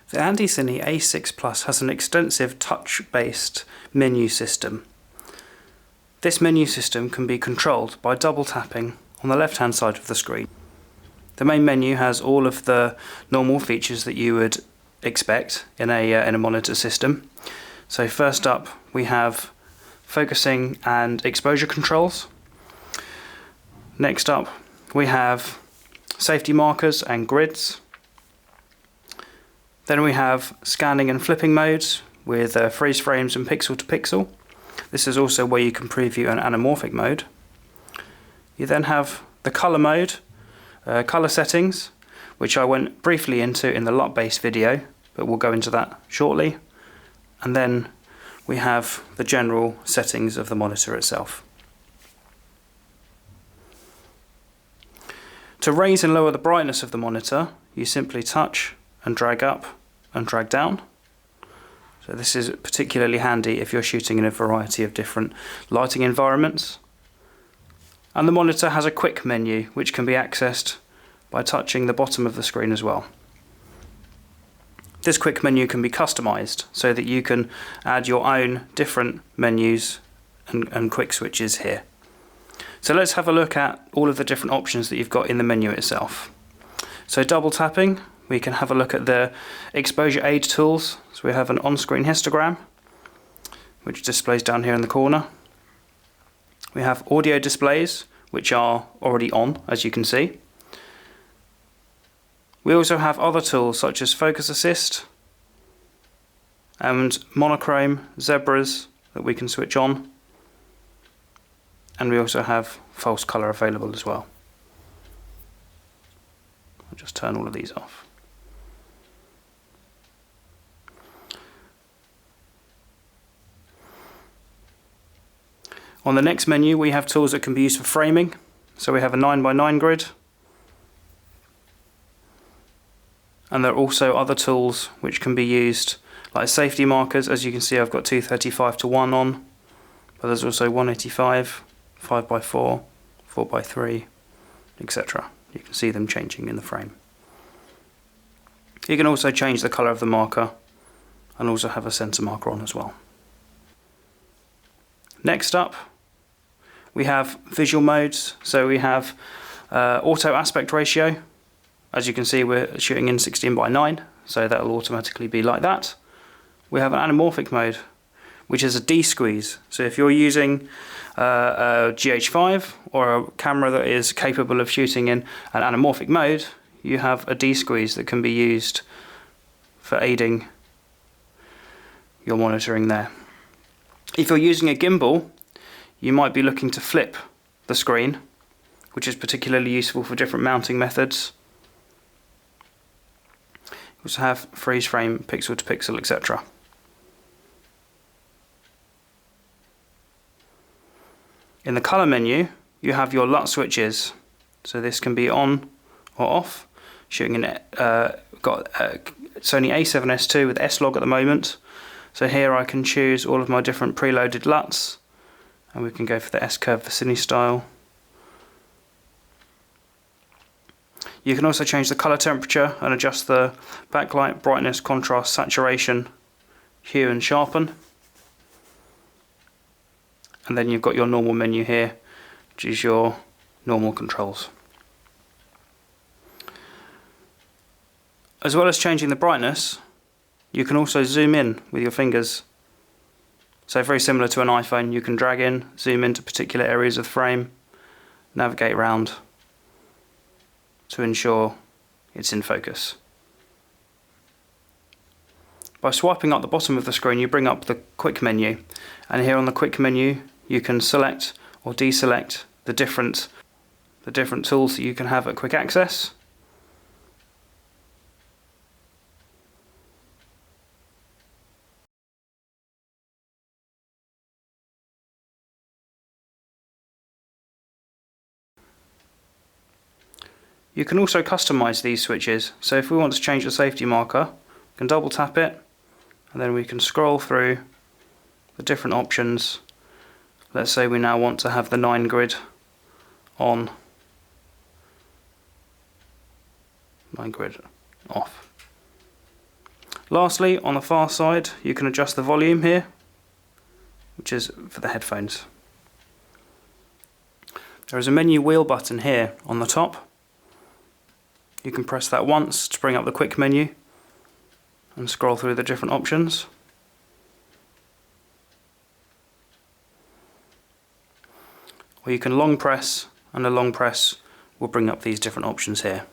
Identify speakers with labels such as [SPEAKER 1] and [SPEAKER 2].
[SPEAKER 1] The ANDYCINE A6 Plus has an extensive touch-based menu system. This menu system can be controlled by double tapping on the left-hand side of the screen. The main menu has all of the normal features that you would expect in a monitor system. So first up we have focusing and exposure controls. Next up we have safety markers and grids. Then we have scanning and flipping modes with freeze frames and pixel to pixel. This is also where you can preview an anamorphic mode. You then have the color mode, color settings, which I went briefly into in the LUT-based video, but we'll go into that shortly. And then we have the general settings of the monitor itself. To raise and lower the brightness of the monitor, you simply touch and drag up and drag down. So this is particularly handy if you're shooting in a variety of different lighting environments. And the monitor has a quick menu which can be accessed by touching the bottom of the screen as well. This quick menu can be customized so that you can add your own different menus and quick switches here. So let's have a look at all of the different options that you've got in the menu itself. So double tapping, we can have a look at the exposure aid tools. So we have an on-screen histogram, which displays down here in the corner. We have audio displays, which are already on, as you can see. We also have other tools such as focus assist and monochrome zebras that we can switch on. And we also have false color available as well. I'll just turn all of these off. On the next menu we have tools that can be used for framing. So we have a 9x9 grid. And there are also other tools which can be used like safety markers. As you can see, I've got 235:1 on, but there's also 185, 5x4, 4x3, etc. You can see them changing in the frame. You can also change the colour of the marker and also have a centre marker on as well. Next up we have visual modes. So we have auto aspect ratio. As you can see, we're shooting in 16:9, so that will automatically be like that. We have an anamorphic mode, which is a D-squeeze. So if you're using a GH5 or a camera that is capable of shooting in an anamorphic mode, you have a D-squeeze that can be used for aiding your monitoring there. If you're using a gimbal, you might be looking to flip the screen, which is particularly useful for different mounting methods. You also have freeze frame, pixel to pixel, etc. In the color menu, you have your LUT switches. So this can be on or off. Shooting in got Sony A7S II with S-Log at the moment. So here I can choose all of my different preloaded LUTs, and we can go for the S-curve for cine style. You can also change the color temperature and adjust the backlight, brightness, contrast, saturation, hue and sharpen. And then you've got your normal menu here, which is your normal controls. As well as changing the brightness, you can also zoom in with your fingers. So very similar to an iPhone, you can drag in, zoom into particular areas of the frame, navigate around to ensure it's in focus. By swiping up the bottom of the screen, you bring up the quick menu, and here on the quick menu you can select or deselect the different tools that you can have at quick access. You can also customize these switches. So if we want to change the safety marker, we can double tap it, and then we can scroll through the different options. Let's say we now want to have the 9 grid on, 9 grid off. Lastly, on the far side, you can adjust the volume here, which is for the headphones. There is a menu wheel button here on the top. You can press that once to bring up the quick menu and scroll through the different options. Or you can long press, and a long press will bring up these different options here.